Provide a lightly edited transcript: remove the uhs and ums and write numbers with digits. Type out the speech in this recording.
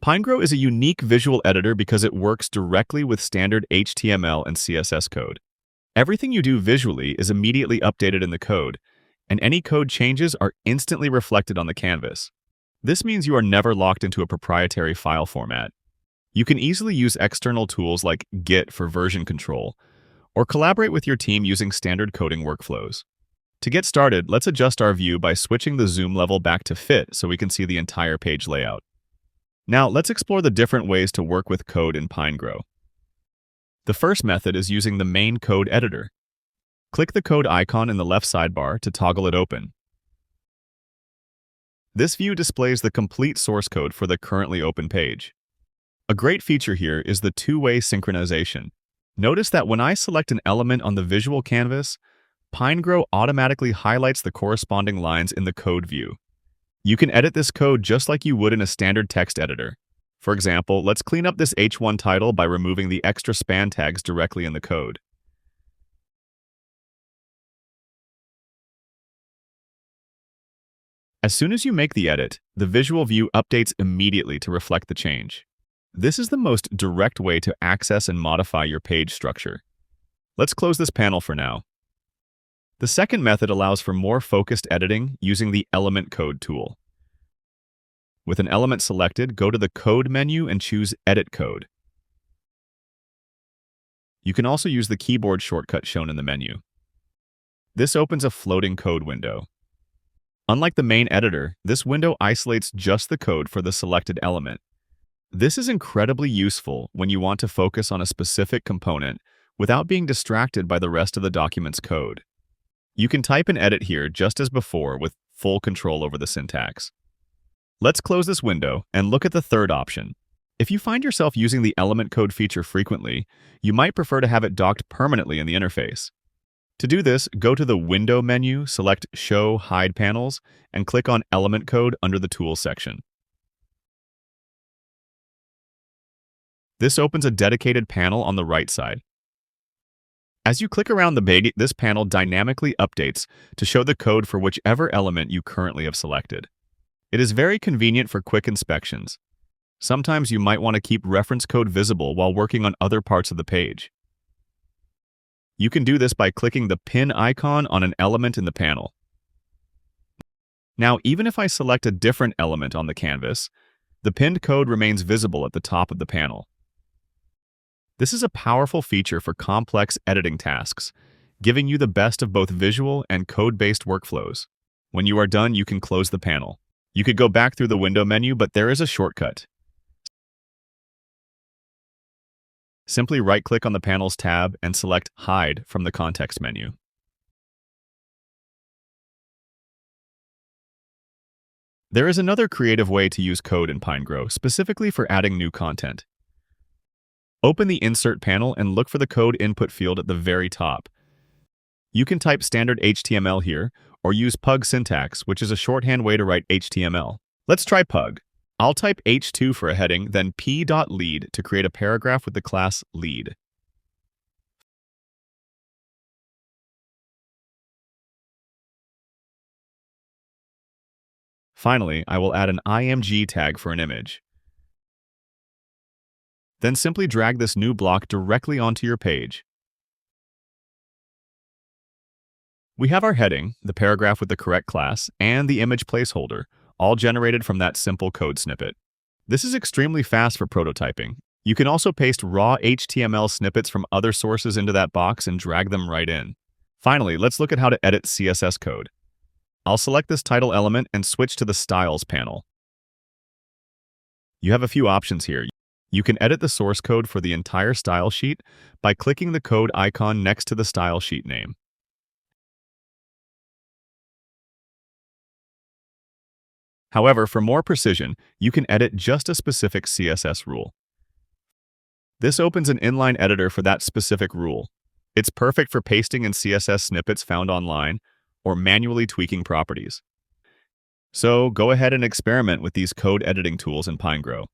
Pinegrow is a unique visual editor because it works directly with standard HTML and CSS code. Everything you do visually is immediately updated in the code, and any code changes are instantly reflected on the canvas. This means you are never locked into a proprietary file format. You can easily use external tools like Git for version control, or collaborate with your team using standard coding workflows. To get started, let's adjust our view by switching the zoom level back to fit so we can see the entire page layout. Now, let's explore the different ways to work with code in Pinegrow. The first method is using the main code editor. Click the code icon in the left sidebar to toggle it open. This view displays the complete source code for the currently open page. A great feature here is the two-way synchronization. Notice that when I select an element on the visual canvas, Pinegrow automatically highlights the corresponding lines in the code view. You can edit this code just like you would in a standard text editor. For example, let's clean up this H1 title by removing the extra span tags directly in the code. As soon as you make the edit, the visual view updates immediately to reflect the change. This is the most direct way to access and modify your page structure. Let's close this panel for now. The second method allows for more focused editing using the Element Code tool. With an element selected, go to the Code menu and choose Edit Code. You can also use the keyboard shortcut shown in the menu. This opens a floating code window. Unlike the main editor, this window isolates just the code for the selected element. This is incredibly useful when you want to focus on a specific component without being distracted by the rest of the document's code. You can type and edit here just as before with full control over the syntax. Let's close this window and look at the third option. If you find yourself using the element code feature frequently, you might prefer to have it docked permanently in the interface. To do this, go to the Window menu, select Show Hide Panels, and click on Element Code under the Tools section. This opens a dedicated panel on the right side. As you click around the page, this panel dynamically updates to show the code for whichever element you currently have selected. It is very convenient for quick inspections. Sometimes you might want to keep reference code visible while working on other parts of the page. You can do this by clicking the pin icon on an element in the panel. Now, even if I select a different element on the canvas, the pinned code remains visible at the top of the panel. This is a powerful feature for complex editing tasks, giving you the best of both visual and code-based workflows. When you are done, you can close the panel. You could go back through the window menu, but there is a shortcut. Simply right-click on the panel's tab and select Hide from the context menu. There is another creative way to use code in Pinegrow, specifically for adding new content. Open the Insert panel and look for the code input field at the very top. You can type standard HTML here, or use Pug syntax, which is a shorthand way to write HTML. Let's try Pug. I'll type H2 for a heading, then p.lead to create a paragraph with the class lead. Finally, I will add an img tag for an image. Then simply drag this new block directly onto your page. We have our heading, the paragraph with the correct class, and the image placeholder, all generated from that simple code snippet. This is extremely fast for prototyping. You can also paste raw HTML snippets from other sources into that box and drag them right in. Finally, let's look at how to edit CSS code. I'll select this title element and switch to the Styles panel. You have a few options here. You can edit the source code for the entire style sheet by clicking the code icon next to the style sheet name. However, for more precision, you can edit just a specific CSS rule. This opens an inline editor for that specific rule. It's perfect for pasting in CSS snippets found online or manually tweaking properties. So go ahead and experiment with these code editing tools in Pinegrow.